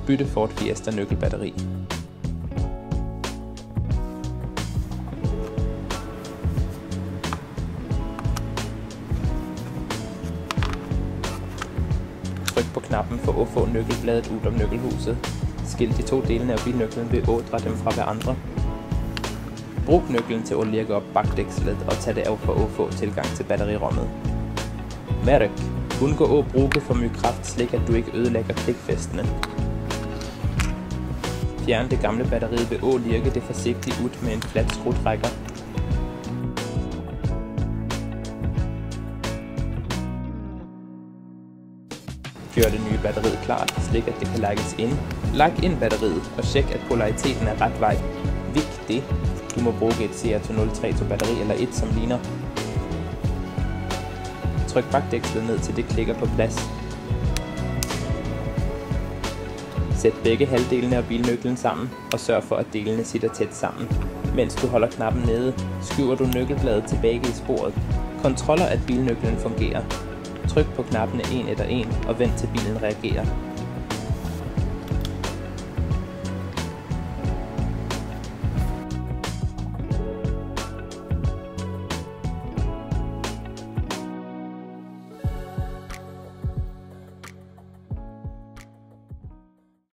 Bytte Ford Fiesta nøglebatteri. Tryk på knappen for at få nøgkelbladet ud om nøglehuset. Skil de to delene af bilnøglen ved at ådre dem fra hverandre. Brug nøglen til at lirke op bagdækslet og tag det af for at få tilgang til batterirummet. Mærk. Undgå at bruge for mye kraft, slik at du ikke ødelægger klikfæstene. Fjern det gamle batteri ved at lirke det forsigtigt ud med en flat skruetrækker. Gør det nye batteri klart, slik at det kan lægges ind. Læg ind batteriet og tjek at polariteten er ret vej. Vigtigt, du må bruge et CR203 batteri eller et som ligner. Tryk bagdækslet ned til det klikker på plads. Sæt begge halvdelene af bilnøglen sammen og sørg for at delene sitter tæt sammen. Mens du holder knappen nede, skyver du nøgkelbladet tilbage i sporet. Kontroller at bilnøglen fungerer. Tryk på knappene en efter en og vent til bilen reagerer.